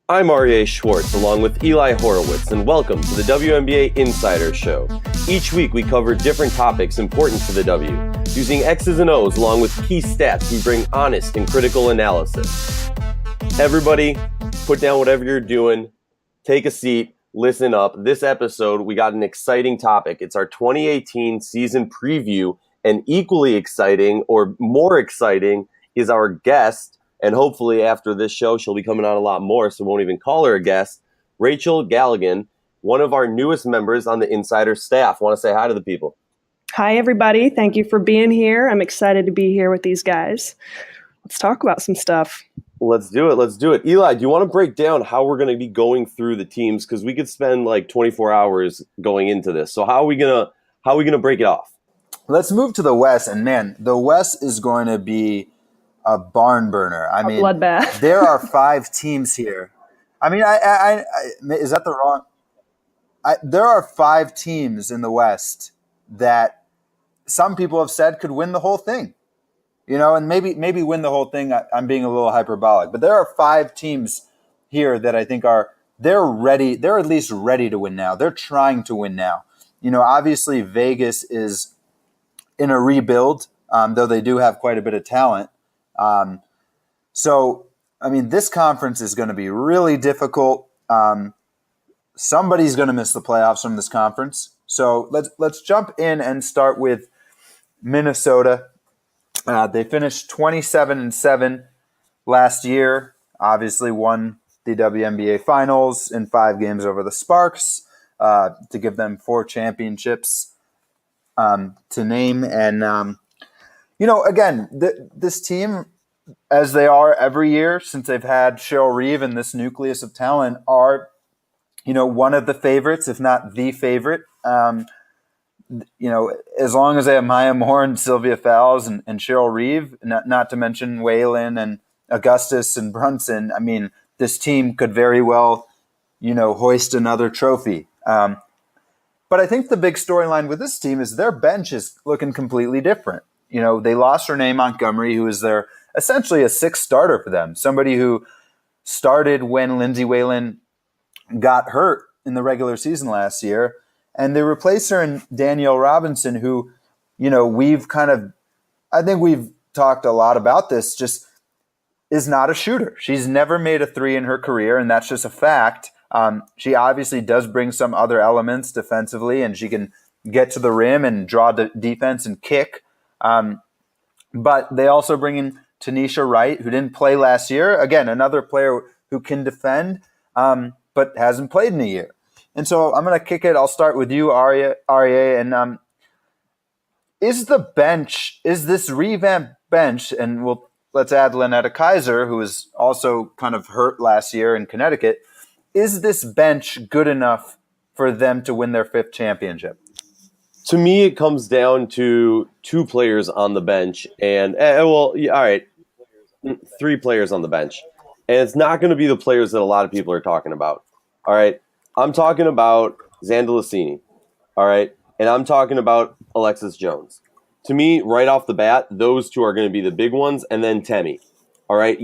I'm Aryeh Schwartz, along with Eli Horowitz, and welcome to the WNBA Insider Show. Each week, we cover different topics important to the W. Using X's and O's along with key stats, we bring honest and critical analysis. Everybody, put down whatever you're doing, take a seat, listen up. This episode, we got an exciting topic. It's our 2018 season preview, and equally exciting, or more exciting, is our guest. And hopefully after this show, she'll be coming on a lot more, so we won't even call her a guest. Rachel Galligan, one of our newest members on the Insider staff. Want to say hi to the people. Hi, everybody. Thank you for being here. I'm excited to be here with these guys. Let's talk about some stuff. Let's do it. Eli, do you want to break down how we're going to be going through the teams? Because we could spend like 24 hours going into this. So how are we gonna break it off? Let's move to the West. And man, the West is going to be a barn burner. I mean, bloodbath. There are 5 teams here. I mean, I is that the wrong? There are 5 teams in the West that some people have said could win the whole thing. You know, and maybe win the whole thing. I'm being a little hyperbolic, but there are 5 teams here that I think they're ready. They're at least ready to win now. They're trying to win now. You know, obviously Vegas is in a rebuild, though they do have quite a bit of talent. So, I mean, this conference is going to be really difficult. Somebody's going to miss the playoffs from this conference. So let's jump in and start with Minnesota. They finished 27-7 last year. Obviously won the WNBA Finals in 5 games over the Sparks to give them 4 championships to name. And you know, again, this team, as they are every year since they've had Cheryl Reeve and this nucleus of talent, are, you know, one of the favorites, if not the favorite. You know, as long as they have Maya Moore and Sylvia Fowles and Cheryl Reeve, not to mention Whalen and Augustus and Brunson, I mean, this team could very well, you know, hoist another trophy. But I think the big storyline with this team is their bench is looking completely different. You know, they lost Renee Montgomery, who is their essentially a 6th starter for them, somebody who started when Lindsay Whalen got hurt in the regular season last year. And they replaced her in Danielle Robinson, who, you know, I think we've talked a lot about this, just is not a shooter. She's never made a 3 in her career, and that's just a fact. She obviously does bring some other elements defensively, and she can get to the rim and draw the defense and kick. But they also bring in Tanisha Wright, who didn't play last year. Again, another player who can defend, but hasn't played in a year. And so I'm going to kick it. I'll start with you, Aryeh. And is this revamped bench, and let's add Lynetta Kaiser, who was also kind of hurt last year in Connecticut, is this bench good enough for them to win their 5th championship? To me, it comes down to 2 players on the bench, and all right, 3 players on the bench, and it's not going to be the players that a lot of people are talking about. All right, I'm talking about Xanda Licini, all right, and I'm talking about Alexis Jones. To me, right off the bat, those 2 are going to be the big ones, and then Temi. All right,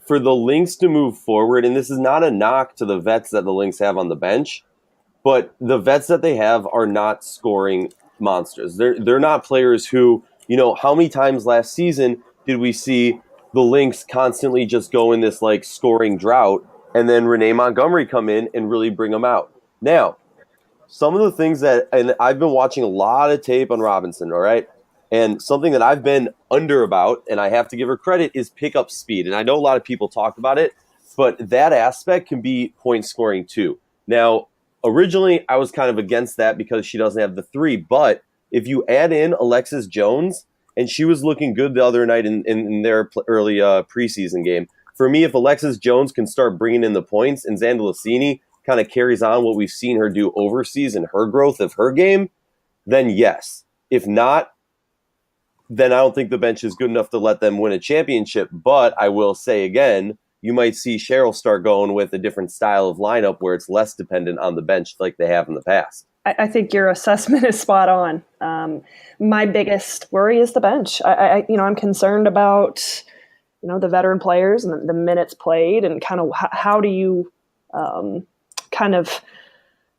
for the Lynx to move forward, and this is not a knock to the vets that the Lynx have on the bench, but the vets that they have are not scoring monsters. They're not players who, you know, how many times last season did we see the Lynx constantly just go in this like scoring drought, and then Renee Montgomery come in and really bring them out? Now, some of the things and I've been watching a lot of tape on Robinson, all right, and something that I've been under about, and I have to give her credit, is pickup speed. And I know a lot of people talk about it, but that aspect can be point scoring too. Now, originally, I was kind of against that because she doesn't have the 3. But if you add in Alexis Jones, and she was looking good the other night in their early preseason game, for me, if Alexis Jones can start bringing in the points and Xanda Licini kind of carries on what we've seen her do overseas and her growth of her game, then yes. If not, then I don't think the bench is good enough to let them win a championship. But I will say again, you might see Cheryl start going with a different style of lineup where it's less dependent on the bench like they have in the past. I think your assessment is spot on. My biggest worry is the bench. I'm concerned about, the veteran players and the minutes played, and kind of how do you kind of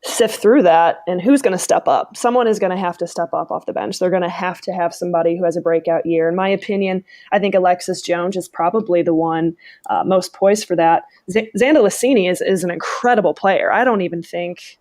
sift through that, and who's going to step up. Someone is going to have to step up off the bench. They're going to have somebody who has a breakout year. In my opinion, I think Alexis Jones is probably the one most poised for that. Xanda Lacini is an incredible player. I don't even think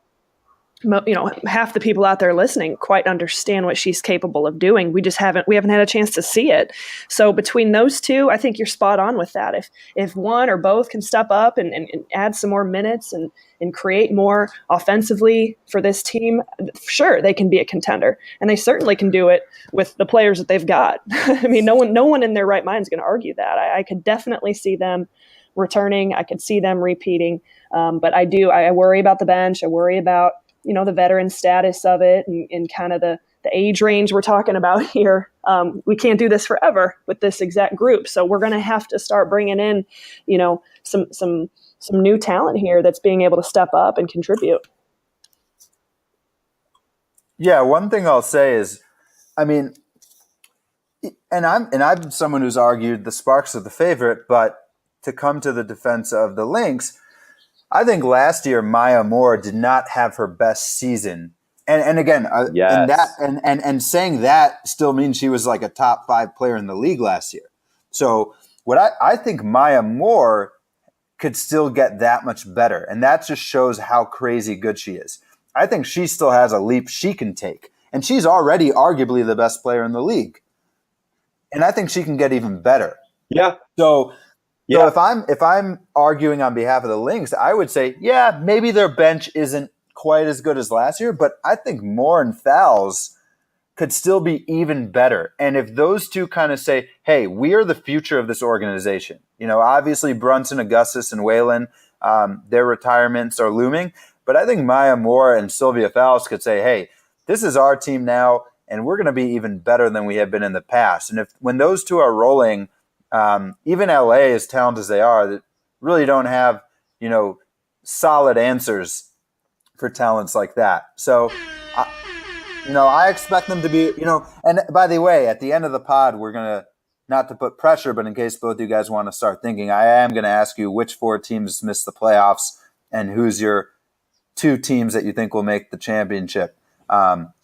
half the people out there listening quite understand what she's capable of doing. We haven't had a chance to see it. So between those two, I think you're spot on with that. If one or both can step up and add some more minutes and create more offensively for this team, sure, they can be a contender. And they certainly can do it with the players that they've got. I mean, no one in their right mind is going to argue that. I could definitely see them returning. I could see them repeating. But I worry about the bench. I worry about the veteran status of it and kind of the age range we're talking about here. We can't do this forever with this exact group. So we're going to have to start bringing in, some new talent here that's being able to step up and contribute. Yeah. One thing I'll say is, I'm someone who's argued the Sparks are the favorite, but to come to the defense of the Lynx, I think last year Maya Moore did not have her best season, and again, yes. and saying that still means she was like a top 5 player in the league last year. So what I think Maya Moore could still get that much better, and that just shows how crazy good she is. I think she still has a leap she can take, and she's already arguably the best player in the league, and I think she can get even better. Yeah. So if I'm arguing on behalf of the Lynx, I would say, yeah, maybe their bench isn't quite as good as last year, but I think Moore and Fowles could still be even better. And if those two kind of say, hey, we are the future of this organization, obviously Brunson, Augustus, and Whalen, their retirements are looming, but I think Maya Moore and Sylvia Fowles could say, hey, this is our team now, and we're going to be even better than we have been in the past. And when those two are rolling, even LA, as talented as they are, that really don't have, solid answers for talents like that. So, I expect them to be, and by the way, at the end of the pod, we're going to, not to put pressure, but in case both of you guys want to start thinking, I am going to ask you which 4 teams missed the playoffs and who's your 2 teams that you think will make the championship. We'll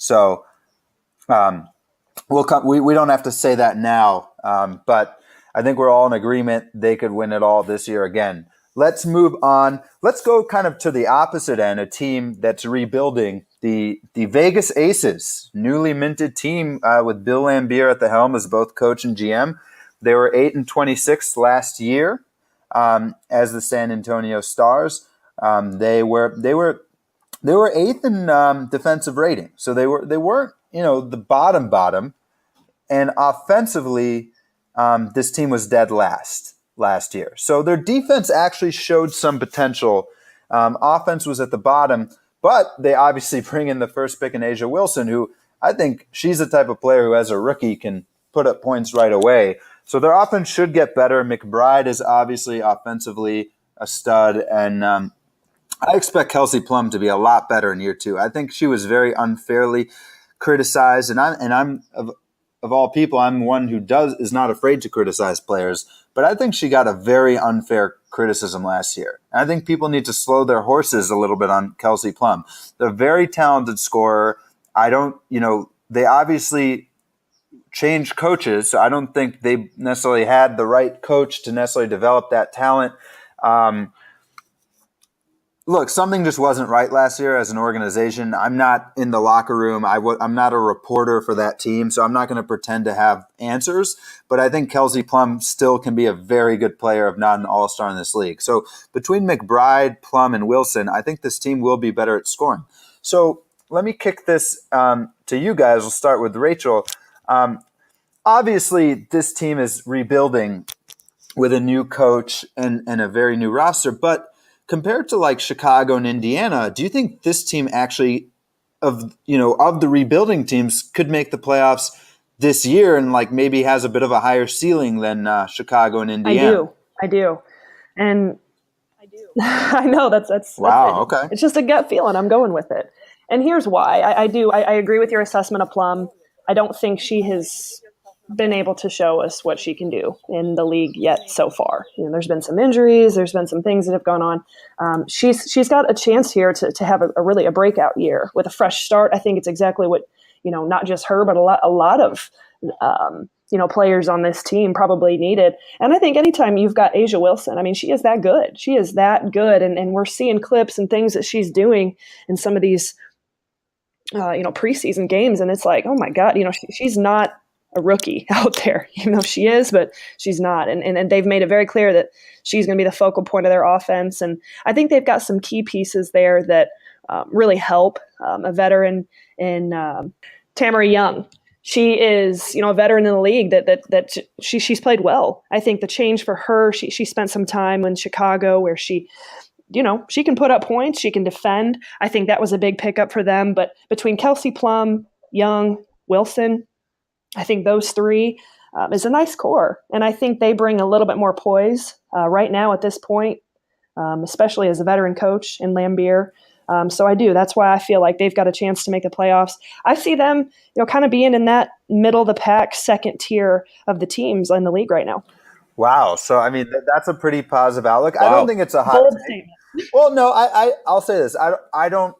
come, we don't have to say that now, but I think we're all in agreement they could win it all this year again. Let's move on. Let's go kind of to the opposite end, a team that's rebuilding, the Vegas Aces, newly minted team with Bill Laimbeer at the helm as both coach and GM. They were 8-26 last year as the San Antonio Stars. They were 8th in defensive rating, so they weren't the bottom. And offensively, this team was dead last year. So their defense actually showed some potential. Offense was at the bottom, but they obviously bring in the first pick in Asia Wilson, who I think she's the type of player who, as a rookie, can put up points right away. So their offense should get better. McBride is obviously offensively a stud, and I expect Kelsey Plum to be a lot better in year 2. I think she was very unfairly criticized, and I'm of all people, I'm one who is not afraid to criticize players, but I think she got a very unfair criticism last year. And I think people need to slow their horses a little bit on Kelsey Plum. They're a very talented scorer. They obviously changed coaches, so I don't think they necessarily had the right coach to necessarily develop that talent. Look, something just wasn't right last year as an organization. I'm not in the locker room. I'm not a reporter for that team, so I'm not going to pretend to have answers. But I think Kelsey Plum still can be a very good player, if not an all-star in this league. So between McBride, Plum, and Wilson, I think this team will be better at scoring. So let me kick this to you guys. We'll start with Rachel. Obviously, this team is rebuilding with a new coach and a very new roster, but compared to like Chicago and Indiana, do you think this team actually of the rebuilding teams could make the playoffs this year and like maybe has a bit of a higher ceiling than Chicago and Indiana? I do. And I know that's wow. Okay. It's just a gut feeling. I'm going with it. And here's why. I agree with your assessment of Plum. I don't think she has been able to show us what she can do in the league yet so far. There's been some injuries, there's been some things that have gone on. She's got a chance here to have a really a breakout year with a fresh start. I think it's exactly what, not just her, but a lot of players on this team probably needed. And I think anytime you've got A'ja Wilson, I mean, she is that good. She is that good. And we're seeing clips and things that she's doing in some of these, preseason games. And it's like, oh my God, she's not a rookie out there, even though she is, but she's not. And they've made it very clear that she's going to be the focal point of their offense. And I think they've got some key pieces there that really help. A veteran in Tamara Young. She is, a veteran in the league that she's played well. I think the change for her, she spent some time in Chicago where she can put up points, she can defend. I think that was a big pickup for them. But between Kelsey Plum, Young, Wilson, I think those three is a nice core. And I think they bring a little bit more poise right now at this point, especially as a veteran coach in Lambier. So I do. That's why I feel like they've got a chance to make the playoffs. I see them, kind of being in that middle of the pack, second tier of the teams in the league right now. Wow. So, I mean, that's a pretty positive outlook. Wow. I don't think it's a hot Bold take. statement. Well, no, I'll say this. I don't,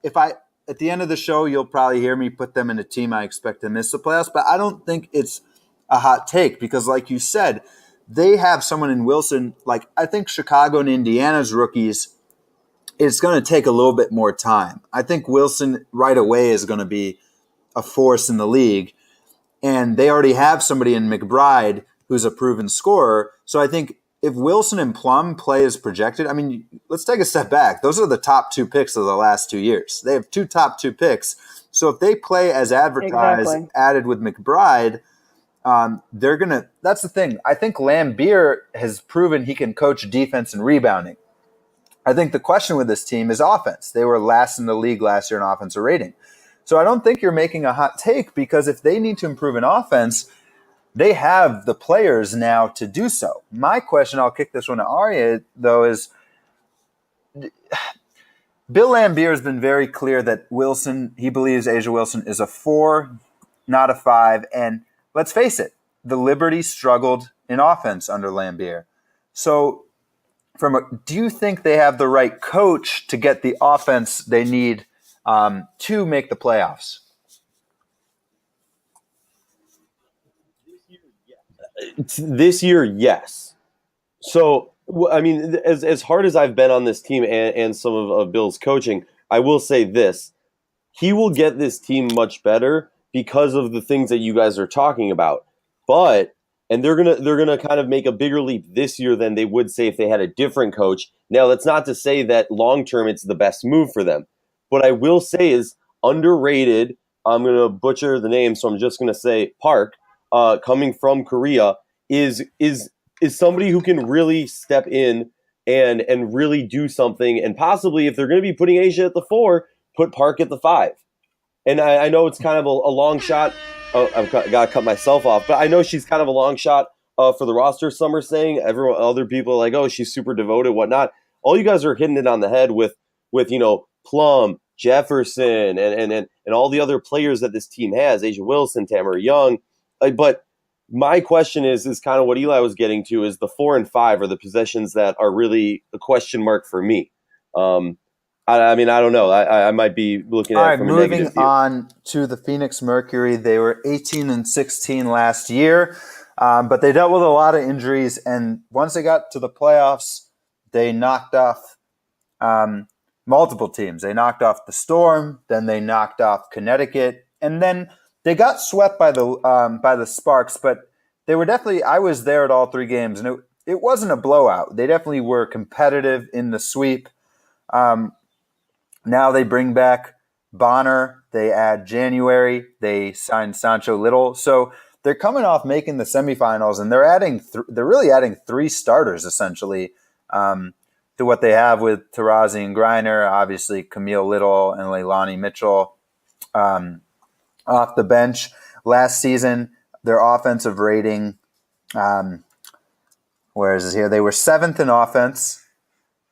at the end of the show, you'll probably hear me put them in a team I expect to miss the playoffs, but I don't think it's a hot take because like you said, they have someone in Wilson, like I think Chicago and Indiana's rookies, it's going to take a little bit more time. I think Wilson right away is going to be a force in the league. And they already have somebody in McBride who's a proven scorer. So I think if Wilson and Plum play as projected, I mean, let's take a step back. Those are the top two picks of the last 2 years. They have top two picks. So if they play as advertised, Exactly. added with McBride, they're going to – that's the thing. I think Lambier has proven he can coach defense and rebounding. I think the question with this team is offense. They were last in the league last year in offensive rating. So I don't think you're making a hot take because if they need to improve in offense, they have the players now to do so. My question, I'll kick this one to Aryeh, though, is Bill Lambier has been very clear that Wilson, he believes A'ja Wilson is a 4, not a 5. And let's face it, the Liberty struggled in offense under Lambier. So do you think they have the right coach to get the offense they need to make the playoffs? This year, yes. So, I mean, as hard as I've been on this team and some of Bill's coaching, I will say this. He will get this team much better because of the things that you guys are talking about. And they're gonna kind of make a bigger leap this year than they would say if they had a different coach. Now, that's not to say that long term it's the best move for them. What I will say is underrated. I'm gonna butcher the name, so I'm just gonna say Park, coming from Korea, is somebody who can really step in and really do something. And possibly, if they're gonna be putting A'ja at the 4, put Park at the 5. And I know it's kind of a long shot. I've got to cut myself off, but I know she's kind of a long shot for the roster. Some are saying other people are like, oh, she's super devoted, whatnot. All you guys are hitting it on the head with Plum, Jefferson, and all the other players that this team has, A'ja Wilson, Tamara Young. But my question is kind of what Eli was getting to is the 4 and 5 are the possessions that are really a question mark for me. I mean, I don't know. I might be looking at it from a negative view. Moving on to the Phoenix Mercury. They were 18-16 last year, but they dealt with a lot of injuries. And once they got to the playoffs, they knocked off multiple teams. They knocked off the Storm, then they knocked off Connecticut, and then they got swept by the Sparks. But they were definitely – I was there at all 3 games, and it wasn't a blowout. They definitely were competitive in the sweep. Now they bring back Bonner. They add January. They signed Sancho Little. So they're coming off making the semifinals, and they're really adding 3 starters essentially to what they have with Taurasi and Griner. Obviously, Camille Little and Leilani Mitchell off the bench. Last season, their offensive rating, where is it here? They were 7th in offense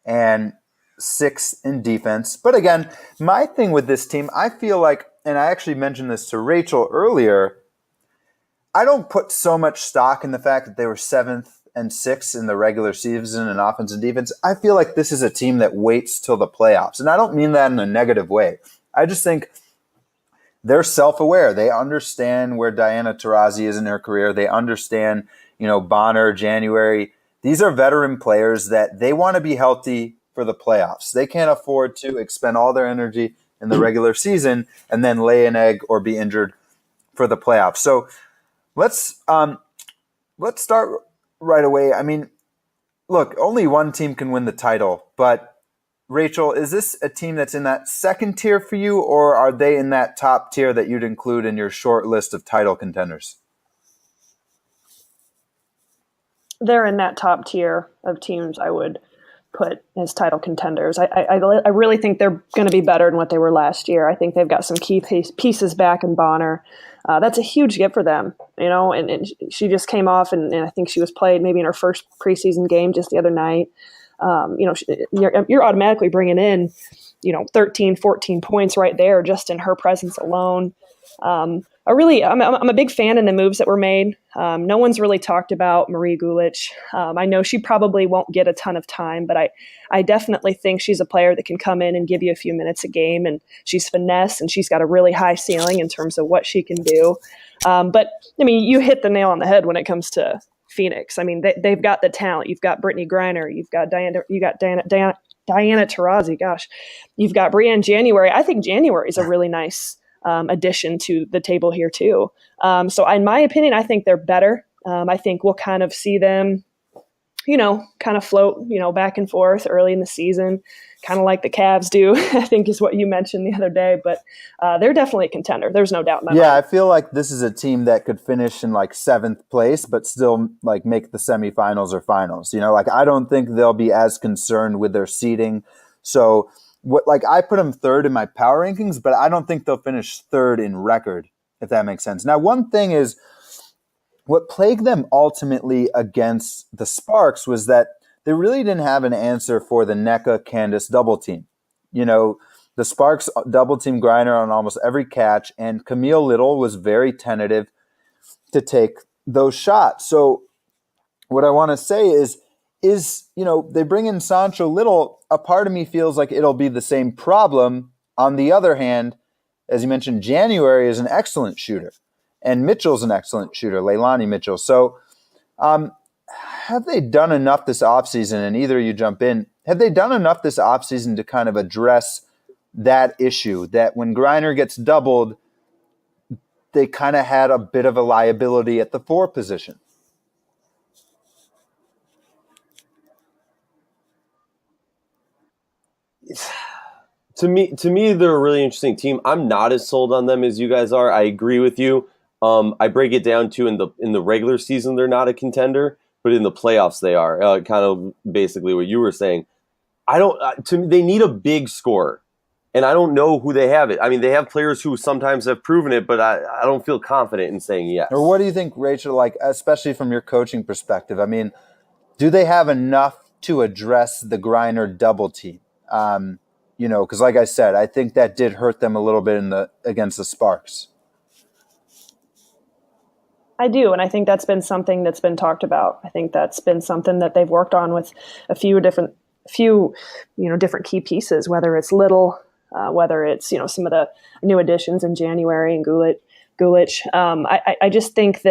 and 6th in defense. But again, my thing with this team, I feel like, and I actually mentioned this to Rachel earlier, I don't put so much stock in the fact that they were 7th and 6th in the regular season in offense and defense. I feel like this is a team that waits till the playoffs. And I don't mean that in a negative way. I just think they're self-aware. They understand where Diana Taurasi is in her career. They understand, Bonner, January. These are veteran players that they want to be healthy for the playoffs. They can't afford to expend all their energy in the regular season and then lay an egg or be injured for the playoffs. So let's start right away. I mean, look, only one team can win the title, but Rachel, is this a team that's in that second tier for you, or are they in that top tier that you'd include in your short list of title contenders? They're in that top tier of teams I would put as title contenders. I really think they're going to be better than what they were last year. I think they've got some key pieces back in Bonner. That's a huge gift for them, and she just came off, and I think she was played maybe in her first preseason game just the other night. You're automatically bringing in, 13, 14 points right there just in her presence alone. I'm a big fan in the moves that were made. No one's really talked about Marie Gulich. I know she probably won't get a ton of time, but I definitely think she's a player that can come in and give you a few minutes a game, and she's finesse, and she's got a really high ceiling in terms of what she can do. But you hit the nail on the head when it comes to Phoenix. They've got the talent. You've got Brittany Griner. You've got Diana Taurasi. Gosh, you've got Brianne January. I think January is a really nice addition to the table here too. So in my opinion, I think they're better. I think we'll kind of see them, kind of float, back and forth early in the season, kind of like the Cavs do, I think is what you mentioned the other day. But they're definitely a contender. There's no doubt in my mind. Yeah, I feel like this is a team that could finish in 7th place, but still make the semifinals or finals. I don't think they'll be as concerned with their seeding. So I put them 3rd in my power rankings, but I don't think they'll finish 3rd in record, if that makes sense. Now, one thing is what plagued them ultimately against the Sparks was that they really didn't have an answer for the NECA-Candace double team. The Sparks double team Griner on almost every catch, and Camille Little was very tentative to take those shots. So what I want to say is they bring in Sancho Little. A part of me feels like it'll be the same problem. On the other hand, as you mentioned, January is an excellent shooter, and Mitchell's an excellent shooter, Leilani Mitchell. So have they done enough this offseason, and either you jump in, have they done enough this offseason to kind of address that issue, that when Griner gets doubled, they kind of had a bit of a liability at the 4 position? To me, they're a really interesting team. I'm not as sold on them as you guys are. I agree with you. I break it down to in the regular season they're not a contender, but in the playoffs they are. Kind of basically what you were saying. They need a big scorer, and I don't know who they have it. They have players who sometimes have proven it, but I don't feel confident in saying yes. Or what do you think, Rachel? Especially from your coaching perspective, do they have enough to address the Griner double team? Because like I said, I think that did hurt them a little bit against the Sparks. I do, and I think that's been something that's been talked about. I think that's been something that they've worked on with a few different key pieces, whether it's Little, whether it's some of the new additions in January and Gulich. I just think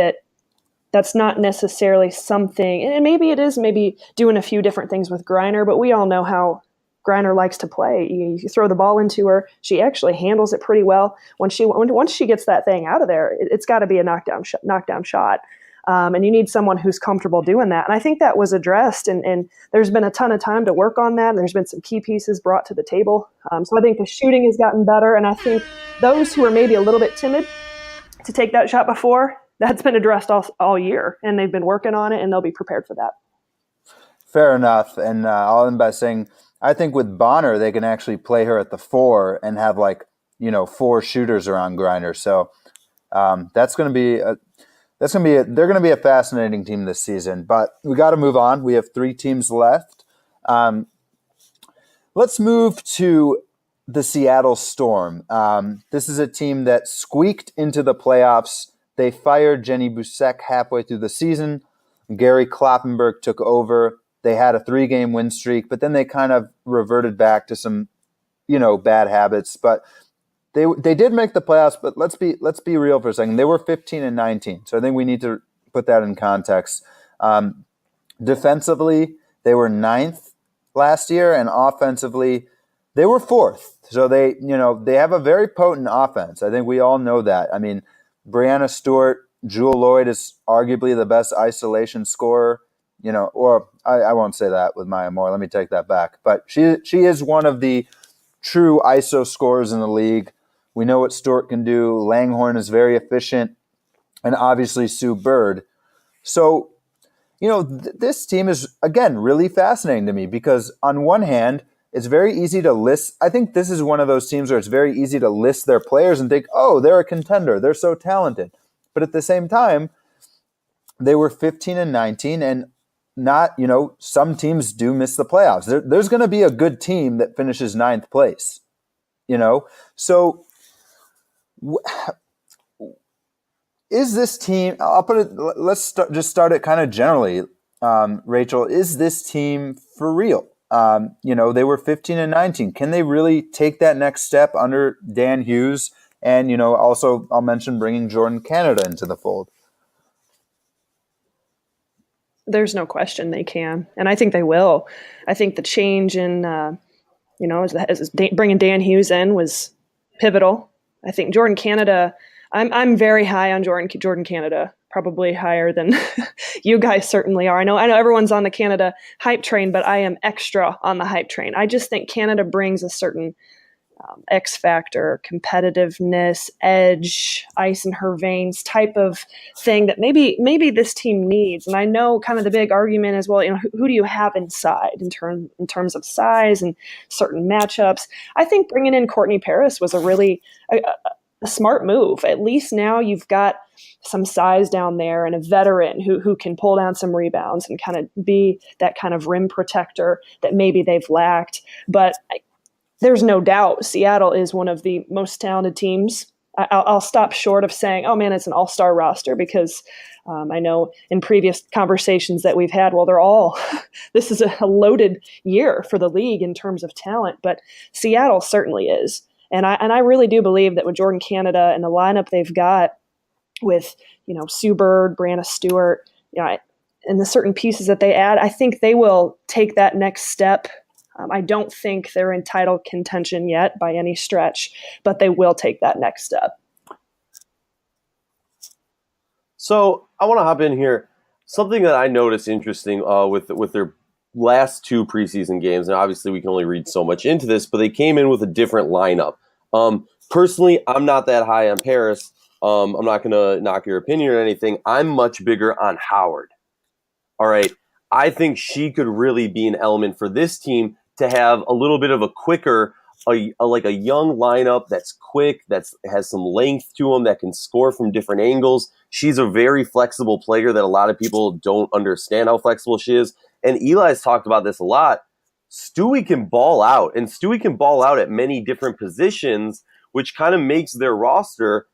that's not necessarily something, and maybe it is maybe doing a few different things with Griner, but we all know how Griner likes to play. You throw the ball into her, she actually handles it pretty well. Once she gets that thing out of there, it's got to be a knockdown shot. And you need someone who's comfortable doing that. And I think that was addressed, and there's been a ton of time to work on that. And there's been some key pieces brought to the table. So I think the shooting has gotten better. And I think those who are maybe a little bit timid to take that shot before, that's been addressed all year. And they've been working on it, and they'll be prepared for that. Fair enough. And I'll end by saying, I think with Bonner, they can actually play her at the 4 and have 4 shooters around Griner. So they're going to be a fascinating team this season. But we got to move on. We have 3 teams left. Let's move to the Seattle Storm. This is a team that squeaked into the playoffs They fired Jenny Busek halfway through the season. Gary Kloppenberg took over. They had a 3-game win streak, but then they kind of reverted back to some, bad habits. But they did make the playoffs. But let's be real for a second. They were 15-19, so I think we need to put that in context. Defensively, they were 9th last year, and offensively, they were 4th. So they have a very potent offense. I think we all know that. I mean, Brianna Stewart, Jewel Lloyd is arguably the best isolation scorer, or I won't say that with Maya Moore. Let me take that back. But she is one of the true ISO scorers in the league. We know what Stewart can do. Langhorne is very efficient, and obviously Sue Bird. So, this team is, again, really fascinating to me because on one hand, it's very easy to list. I think this is one of those teams where it's very easy to list their players and think, oh, they're a contender. They're so talented. But at the same time, they were 15-19 and not, some teams do miss the playoffs. There's going to be a good team that finishes 9th place, So is this team, let's start it kind of generally. Rachel, is this team for real? They were 15-19. Can they really take that next step under Dan Hughes? And, also I'll mention bringing Jordan Canada into the fold. There's no question they can. And I think they will. I think the change in, as bringing Dan Hughes in was pivotal. I think Jordan Canada, I'm very high on Jordan Canada, probably higher than you guys certainly are. I know everyone's on the Canada hype train, but I am extra on the hype train. I just think Canada brings a certain X factor, competitiveness, edge, ice in her veins type of thing that maybe this team needs. And I know kind of the big argument is, well, who do you have inside in terms of size and certain matchups? I think bringing in Courtney Paris was a really a smart move. At least now you've got some size down there and a veteran who can pull down some rebounds and kind of be that kind of rim protector that maybe they've lacked. But there's no doubt Seattle is one of the most talented teams. I'll stop short of saying, oh man, it's an all-star roster because I know in previous conversations that we've had, well, they're all, this is a loaded year for the league in terms of talent, but Seattle certainly is. And I really do believe that with Jordan Canada and the lineup they've got with, Sue Bird, Brianna Stewart, and the certain pieces that they add, I think they will take that next step. I don't think they're in title contention yet by any stretch, but they will take that next step. So I want to hop in here. Something that I noticed interesting with their last 2 preseason games, and obviously we can only read so much into this, but they came in with a different lineup. Personally, I'm not that high on Paris. I'm not going to knock your opinion or anything. I'm much bigger on Howard. All right. I think she could really be an element for this team to have a little bit of a quicker, like a young lineup that's quick, has some length to them, that can score from different angles. She's a very flexible player that a lot of people don't understand how flexible she is. And Eli's talked about this a lot. Stewie can ball out, and Stewie can ball out at many different positions, which kind of makes their roster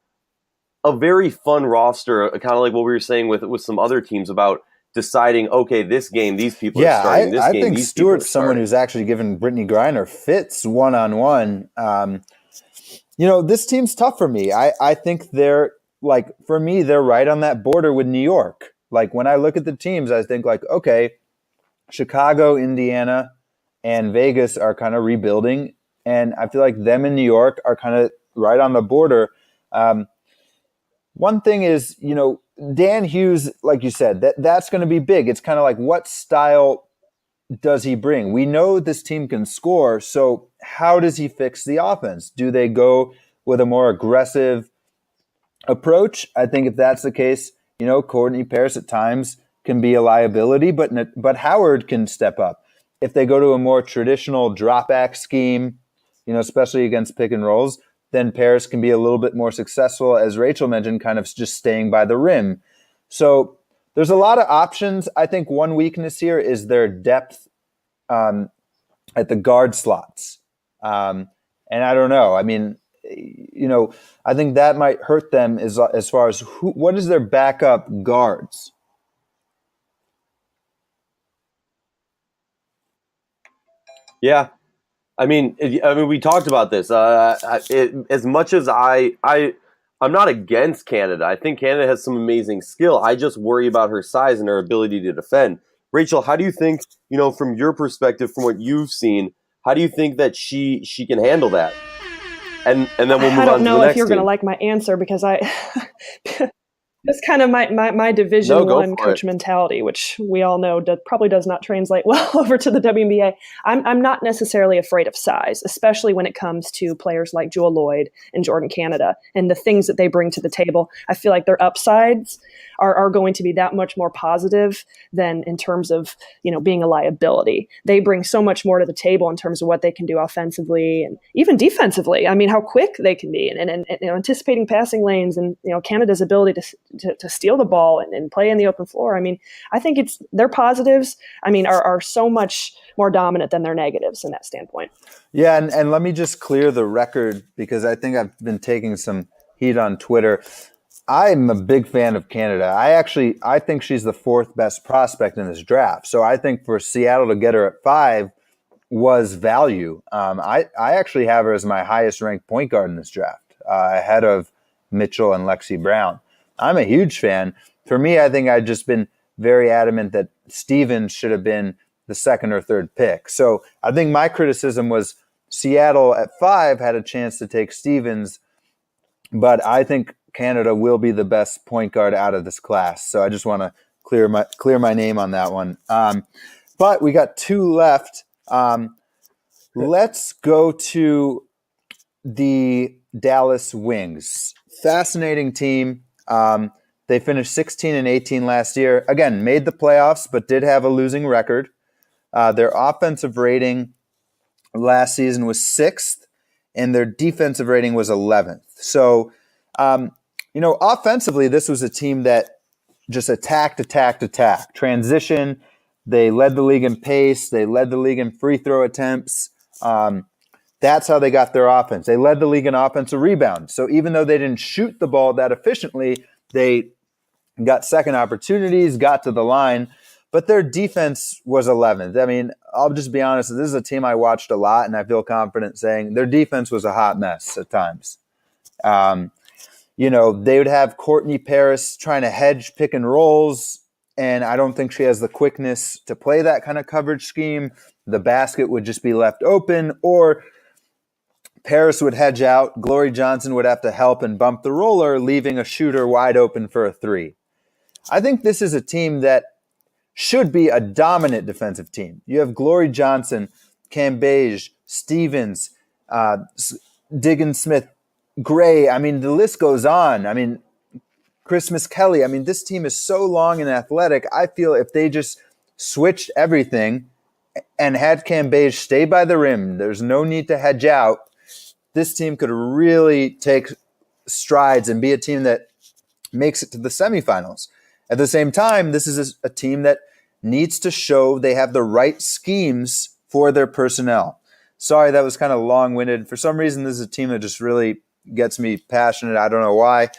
a very fun roster, kind of like what we were saying with some other teams about deciding, okay, this game, these people are starting. This game, think these Stewart's someone who's actually given Brittany Griner fits one-on-one. This team's tough for me. I think they're, for me, they're right on that border with New York. When I look at the teams, I think okay, Chicago, Indiana, and Vegas are kind of rebuilding. And I feel like them in New York are kind of right on the border. One thing is, Dan Hughes, like you said, that's going to be big. It's kind of like, what style does he bring? We know this team can score, so how does he fix the offense? Do they go with a more aggressive approach? I think if that's the case, Courtney Paris at times can be a liability, but Howard can step up. If they go to a more traditional drop-back scheme, especially against pick and rolls, then Paris can be a little bit more successful, as Rachel mentioned, kind of just staying by the rim. So there's a lot of options. I think one weakness here is their depth at the guard slots. And I don't know. I mean, I think that might hurt them as far as what is their backup guards. Yeah, I mean, we talked about this. As much as I'm not against Canada. I think Canada has some amazing skill. I just worry about her size and her ability to defend. Rachel, how do you think, from your perspective, from what you've seen, how do you think that she can handle that? And then we'll move on to the next team. I don't know if you're going to like my answer because that's kind of my Division One coach mentality, which we all know probably does not translate well over to the WNBA. I'm not necessarily afraid of size, especially when it comes to players like Jewel Lloyd and Jordan Canada and the things that they bring to the table. I feel like their upsides are going to be that much more positive than in terms of being a liability. They bring so much more to the table in terms of what they can do offensively and even defensively. I mean, how quick they can be and anticipating passing lanes and Canada's ability to steal the ball and play in the open floor. I mean, I think their positives, are so much more dominant than their negatives in that standpoint. Yeah, and let me just clear the record because I think I've been taking some heat on Twitter. I'm a big fan of Canada. I think she's the fourth best prospect in this draft. So I think for Seattle to get her at 5 was value. I actually have her as my highest ranked point guard in this draft, ahead of Mitchell and Lexi Brown. I'm a huge fan. For me, I think I've just been very adamant that Stevens should have been the second or third pick. So I think my criticism was Seattle at 5 had a chance to take Stevens, but I think Canada will be the best point guard out of this class. So I just want to clear my name on that one. But we got 2 left. Let's go to the Dallas Wings. Fascinating team. They finished 16-18 last year. Again, made the playoffs, but did have a losing record. Their offensive rating last season was 6th, and their defensive rating was 11th. So, offensively, this was a team that just attacked. Transition. They led the league in pace. They led the league in free throw attempts. That's how they got their offense. They led the league in offensive rebounds. So even though they didn't shoot the ball that efficiently, they got second opportunities, got to the line, but their defense was 11th. I mean, I'll just be honest. This is a team I watched a lot, and I feel confident saying their defense was a hot mess at times. They would have Courtney Paris trying to hedge pick and rolls, and I don't think she has the quickness to play that kind of coverage scheme. The basket would just be left open, or Paris would hedge out. Glory Johnson would have to help and bump the roller, leaving a shooter wide open for a 3. I think this is a team that should be a dominant defensive team. You have Glory Johnson, Cambage, Stevens, Diggins Smith, Gray. I mean, the list goes on. I mean, Christmas Kelly. I mean, this team is so long and athletic. I feel if they just switched everything and had Cambage stay by the rim, there's no need to hedge out. This team could really take strides and be a team that makes it to the semifinals. At the same time, this is a team that needs to show they have the right schemes for their personnel. Sorry, that was kind of long-winded. For some reason, this is a team that just really gets me passionate. I don't know why.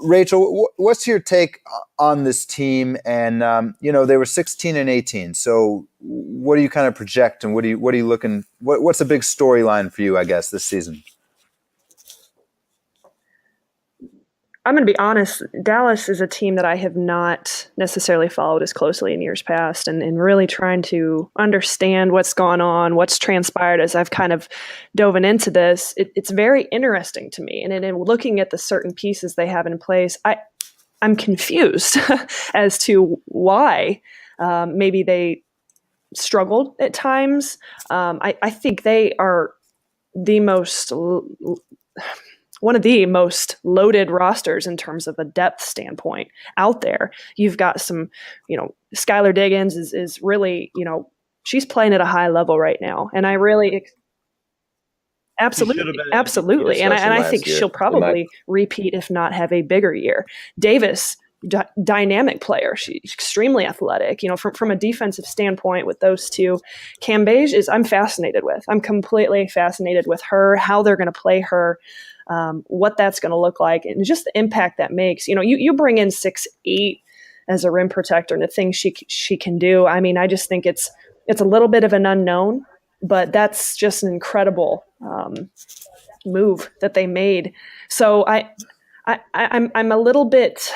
Rachel, what's your take on this team? And they were 16-18. So, what do you kind of project, and what are you looking? What's a big storyline for you, I guess, this season? I'm going to be honest. Dallas is a team that I have not necessarily followed as closely in years past, and really trying to understand what's gone on, what's transpired as I've kind of dove into this. It's very interesting to me. And in looking at the certain pieces they have in place, I'm confused as to why maybe they struggled at times. I think they are one of the most loaded rosters in terms of a depth standpoint out there. You've got some, Skylar Diggins is really, she's playing at a high level right now. And I really, absolutely. And I think she'll probably repeat, if not have a bigger year. Davis dynamic player. She's extremely athletic. From a defensive standpoint with those two, Cambage I'm fascinated with. I'm completely fascinated with her, how they're going to play her, what that's going to look like, and just the impact that makes. You bring in 6'8" as a rim protector and the things she can do. I mean, I just think it's a little bit of an unknown, but that's just an incredible move that they made. So I'm a little bit,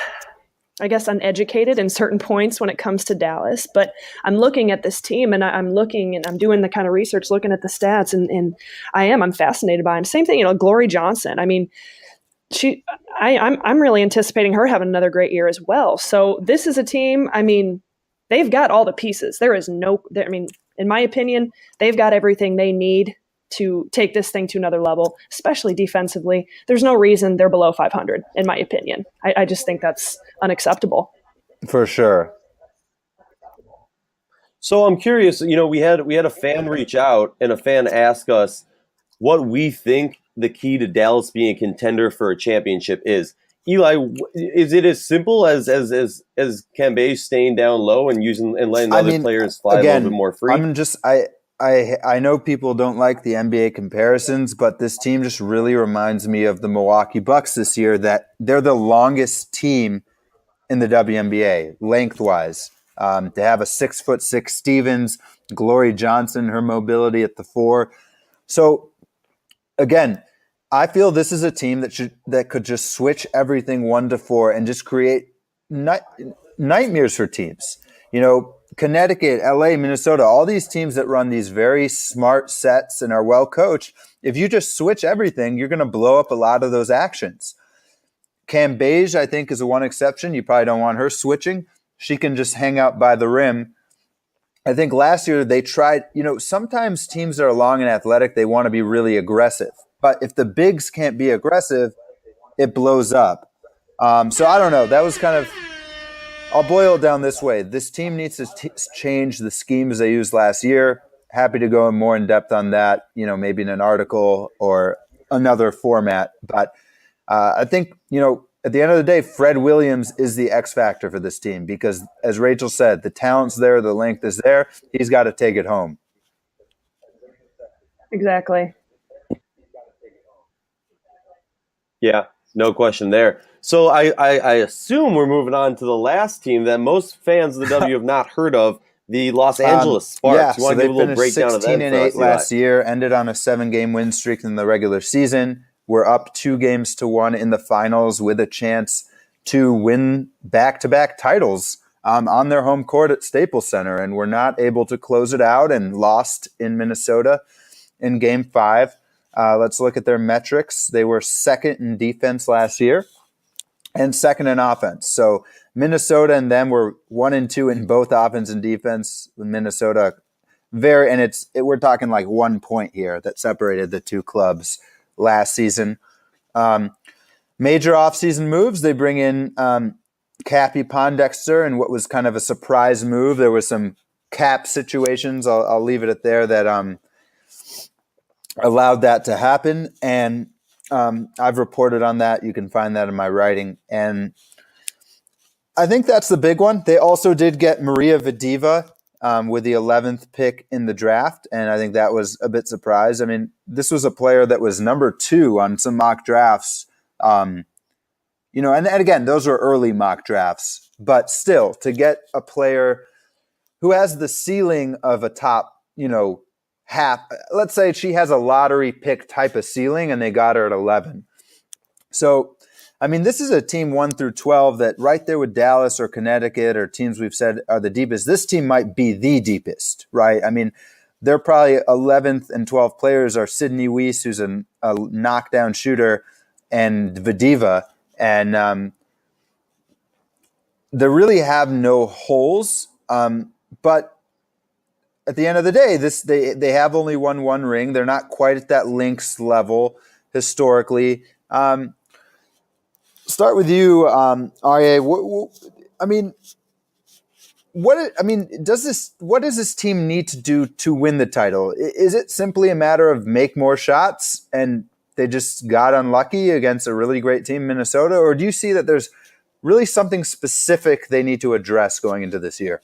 I guess, uneducated in certain points when it comes to Dallas, but I'm looking at this team and I'm doing the kind of research, looking at the stats, and I'm fascinated by them. Same thing, Glory Johnson. I mean, I'm really anticipating her having another great year as well. So this is a team, I mean, they've got all the pieces. In my opinion, they've got everything they need to take this thing to another level, especially defensively. There's no reason they're below 500, in my opinion. I just think that's unacceptable. For sure. So I'm curious, we had a fan reach out and a fan ask us what we think the key to Dallas being a contender for a championship is. Eli, is it as simple as Cambage staying down low and letting the other players fly a little bit more free? I know people don't like the NBA comparisons, but this team just really reminds me of the Milwaukee Bucks this year, that they're the longest team in the WNBA lengthwise. To have a 6'6" Stevens, Glory Johnson, her mobility at the 4. So again, I feel this is a team that could just switch everything 1 to 4 and just create nightmares for teams. Connecticut, LA, Minnesota, all these teams that run these very smart sets and are well coached. If you just switch everything, you're going to blow up a lot of those actions. Cambage, I think, is the one exception. You probably don't want her switching. She can just hang out by the rim. I think last year they tried, sometimes teams that are long and athletic, they want to be really aggressive. But if the bigs can't be aggressive, it blows up. So I don't know. That was kind of, I'll boil it down this way. This team needs to change the schemes they used last year. Happy to go more in depth on that, maybe in an article or another format. But I think, at the end of the day, Fred Williams is the X factor for this team because, as Rachel said, the talent's there, the length is there. He's got to take it home. Exactly. Yeah, no question there. So I assume we're moving on to the last team that most fans of the W have not heard of, the Los Angeles Sparks. Yeah, you want so to give a little breakdown of that? 16-8 last year, ended on a 7-game win streak in the regular season. We're up 2-1 in the finals with a chance to win back-to-back titles on their home court at Staples Center, and we're not able to close it out and lost in Minnesota in Game 5. Let's look at their metrics. They were second in defense last year and second in offense. So Minnesota and them were 1 and 2 in both offense and defense. With Minnesota, we're talking like 1 point here that separated the two clubs last season. Major offseason moves. They bring in Cappy Pondexter in what was kind of a surprise move. There was some cap situations. I'll leave it at there that allowed that to happen. And I've reported on that. You can find that in my writing. And I think that's the big one. They also did get Maria Vadiva with the 11th pick in the draft, and I think that was a bit surprised. I mean, this was a player that was number 2 on some mock drafts. And again, those were early mock drafts, but still, to get a player who has the ceiling of a top, half, let's say she has a lottery pick type of ceiling, and they got her at 11. So, I mean, this is a team 1 through 12 that right there with Dallas or Connecticut or teams we've said are the deepest. This team might be the deepest, right? I mean, they're probably 11th and 12th players are Sydney Weiss, who's a knockdown shooter, and Vadiva. And they really have no holes. But at the end of the day, they have only won 1 ring. They're not quite at that Lynx level historically. Start with you, Aryeh. What does this team need to do to win the title? Is it simply a matter of make more shots and they just got unlucky against a really great team, Minnesota? Or do you see that there's really something specific they need to address going into this year?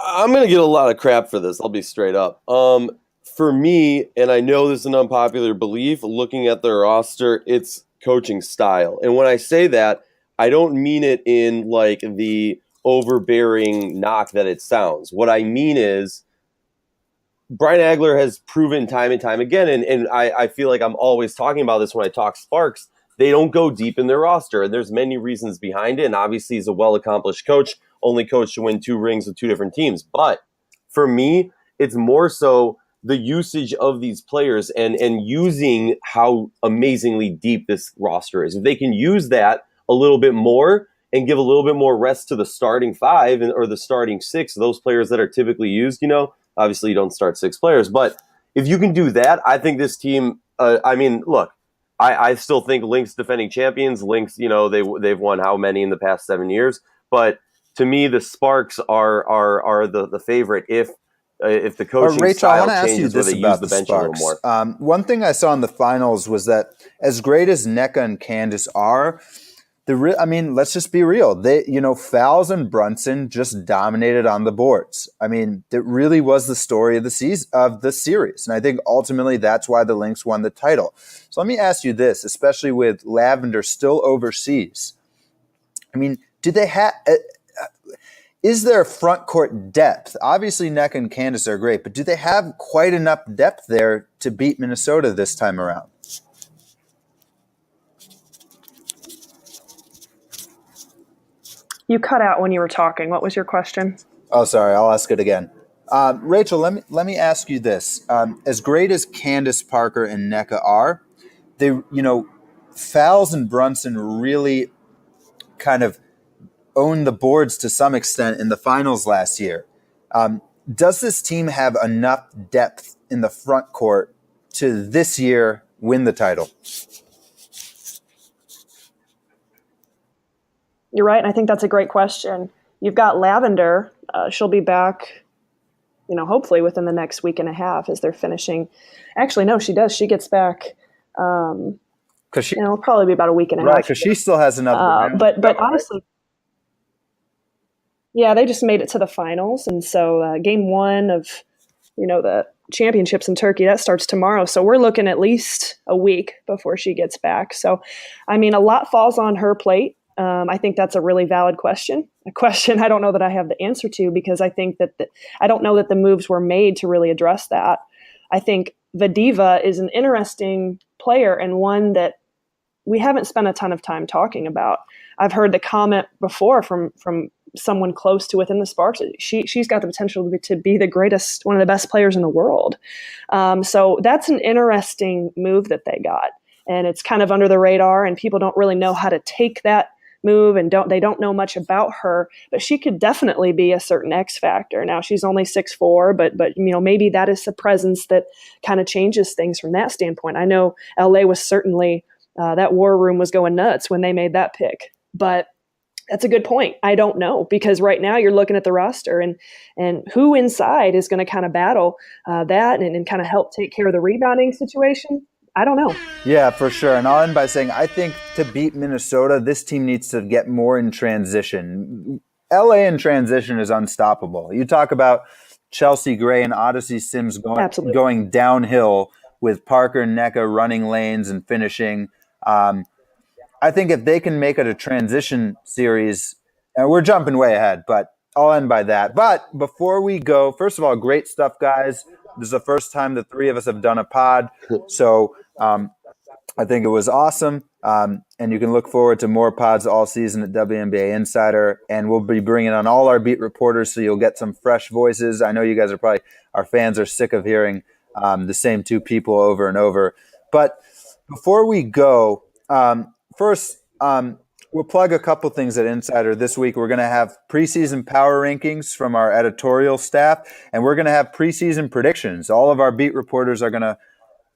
I'm going to get a lot of crap for this. I'll be straight up. For me, and I know this is an unpopular belief, looking at their roster, it's coaching style. And when I say that, I don't mean it in like the overbearing knock that it sounds. What I mean is Brian Agler has proven time and time again, and I feel like I'm always talking about this when I talk Sparks, they don't go deep in their roster. And there's many reasons behind it. And obviously he's a well-accomplished coach, only coach to win 2 rings with 2 different teams. But for me, it's more so the usage of these players and using how amazingly deep this roster is. If they can use that a little bit more and give a little bit more rest to the starting 5 or the starting 6, those players that are typically used, obviously you don't start 6 players. But if you can do that, I think this team, look, I still think Lynx defending champions. Lynx, they've won how many in the past 7 years? But to me, the Sparks are the favorite if the coaching Rachel, style changes where they use the bench Sparks. a little more. One thing I saw in the finals was that as great as NECA and Candace are, let's just be real. They, Fowles and Brunson just dominated on the boards. It really was the story of the series. And I think ultimately that's why the Lynx won the title. So let me ask you this, especially with Lavender still overseas. Do they have, is there front court depth? Obviously NECA and Candace are great, but do they have quite enough depth there to beat Minnesota this time around? You cut out when you were talking. What was your question? Oh, sorry. I'll ask it again. Rachel, let me ask you this. As great as Candace Parker and NECA are, they, Fowles and Brunson really kind of owned the boards to some extent in the finals last year. Does this team have enough depth in the front court to this year win the title? You're right, and I think that's a great question. You've got Lavender. She'll be back, hopefully within the next week and a half as they're finishing. Actually, no, she does. She gets back. Because it'll probably be about a week and a half. Right, because she still has another. But honestly, yeah, they just made it to the finals, and so game 1 of the championships in Turkey that starts tomorrow. So we're looking at least a week before she gets back. So, a lot falls on her plate. I think that's a really valid question, a question I don't know that I have the answer to, because I think that I don't know that the moves were made to really address that. I think Vadiva is an interesting player and one that we haven't spent a ton of time talking about. I've heard the comment before from someone close to within the Sparks. She's got the potential to be the greatest, one of the best players in the world. So that's an interesting move that they got. And it's kind of under the radar, and people don't really know how to take that move, and they don't know much about her, but she could definitely be a certain X factor. Now she's only 6'4", but maybe that is a presence that kind of changes things from that standpoint. I know LA was certainly that war room was going nuts when they made that pick, but that's a good point. I don't know, because right now you're looking at the roster and who inside is going to kind of battle that and kind of help take care of the rebounding situation. I don't know. Yeah, for sure. And I'll end by saying I think to beat Minnesota, this team needs to get more in transition. LA in transition is unstoppable. You talk about Chelsea Gray and Odyssey Sims going downhill with Parker and NECA running lanes and finishing. I think if they can make it a transition series, and we're jumping way ahead, but I'll end by that. But before we go, first of all, great stuff, guys. This is the first time the 3 of us have done a pod. So I think it was awesome. And you can look forward to more pods all season at WNBA Insider. And we'll be bringing on all our beat reporters, so you'll get some fresh voices. I know you guys our fans are sick of hearing the same 2 people over and over. But before we go, first, we'll plug a couple things at Insider. This week, we're going to have preseason power rankings from our editorial staff, and we're going to have preseason predictions. All of our beat reporters are going to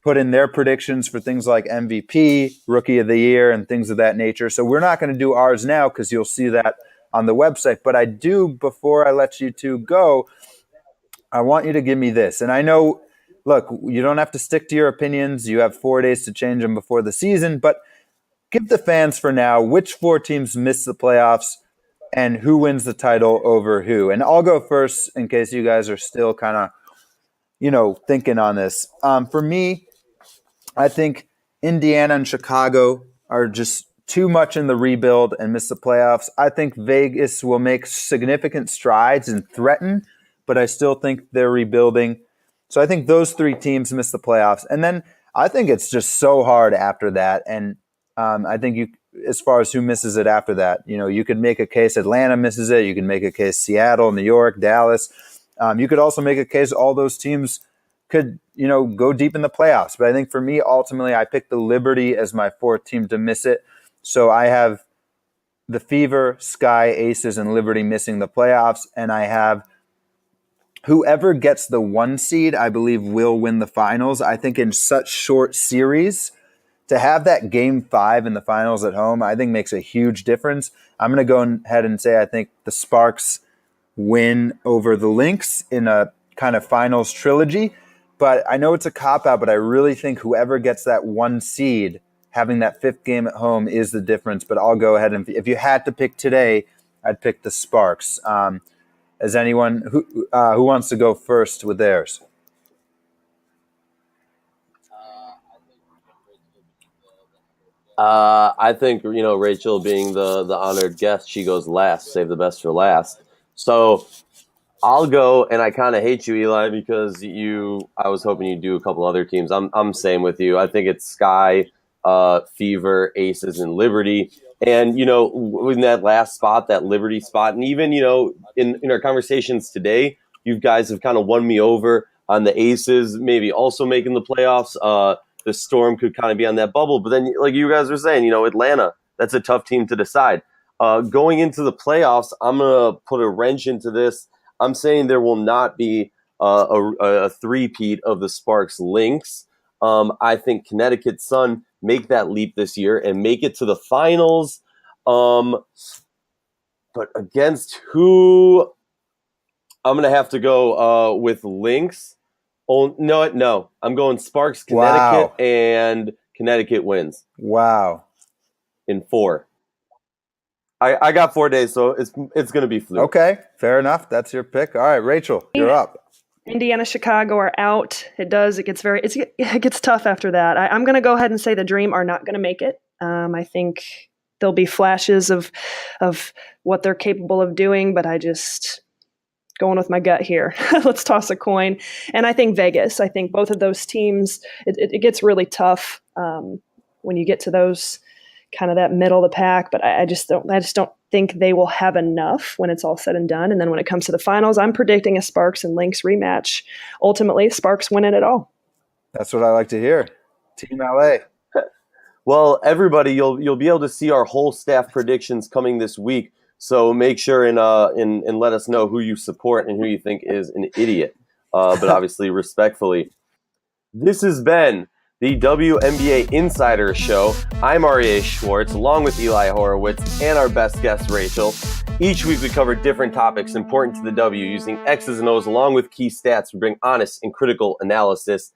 put in their predictions for things like MVP, Rookie of the Year, and things of that nature. So we're not going to do ours now because you'll see that on the website. But I do, before I let you 2 go, I want you to give me this. And I know look, you don't have to stick to your opinions. You have 4 days to change them before the season, but give the fans for now which 4 teams miss the playoffs and who wins the title over who. And I'll go first in case you guys are still kind of, thinking on this. For me, I think Indiana and Chicago are just too much in the rebuild and miss the playoffs. I think Vegas will make significant strides and threaten, but I still think they're rebuilding. So I think those 3 teams miss the playoffs. And then I think it's just so hard after that. And I think as far as who misses it after that, you could make a case Atlanta misses it. You can make a case Seattle, New York, Dallas. You could also make a case all those teams could, go deep in the playoffs. But I think for me, ultimately, I picked the Liberty as my 4th team to miss it. So I have the Fever, Sky, Aces, and Liberty missing the playoffs. And I have whoever gets the 1 seed, I believe, will win the finals. I think in such short series, to have that game 5 in the finals at home, I think makes a huge difference. I'm going to go ahead and say I think the Sparks win over the Lynx in a kind of finals trilogy. But I know it's a cop-out, but I really think whoever gets that 1 seed, having that 5th game at home is the difference. But I'll go ahead and if you had to pick today, I'd pick the Sparks. As anyone who wants to go first with theirs? I think, Rachel being the honored guest, she goes last, save the best for last. So I'll go, and I kind of hate you, Eli, because I was hoping you'd do a couple other teams. I'm same with you. I think it's Sky, Fever, Aces, and Liberty. And, in that last spot, that Liberty spot, and even, in our conversations today, you guys have kind of won me over on the Aces, maybe also making the playoffs. The Storm could kind of be on that bubble. But then, like you guys were saying, Atlanta, that's a tough team to decide. Going into the playoffs, I'm going to put a wrench into this. I'm saying there will not be a three-peat of the Sparks Lynx. I think Connecticut Sun make that leap this year and make it to the finals. But against who? I'm going to have to go with Lynx. Oh, no. I'm going Sparks, Connecticut, Wow. And Connecticut wins. Wow. In 4. I got 4 days, so it's going to be fluke. Okay, fair enough. That's your pick. All right, Rachel, you're up. Indiana, Chicago are out. It gets tough after that. I'm going to go ahead and say the Dream are not going to make it. I think there'll be flashes of what they're capable of doing, but I just going with my gut here. Let's toss a coin. And I think Vegas. I think both of those teams, it gets really tough when you get to those kind of that middle of the pack, but I just don't think they will have enough when it's all said and done. And then when it comes to the finals, I'm predicting a Sparks and Lynx rematch. Ultimately, Sparks win it all. That's what I like to hear. Team LA. Well, everybody, you'll be able to see our whole staff predictions coming this week. So make sure and let us know who you support and who you think is an idiot. But obviously, respectfully. This has been the WNBA Insider Show. I'm Aryeh Schwartz, along with Eli Horowitz and our best guest, Rachel. Each week we cover different topics important to the W using X's and O's along with key stats to bring honest and critical analysis.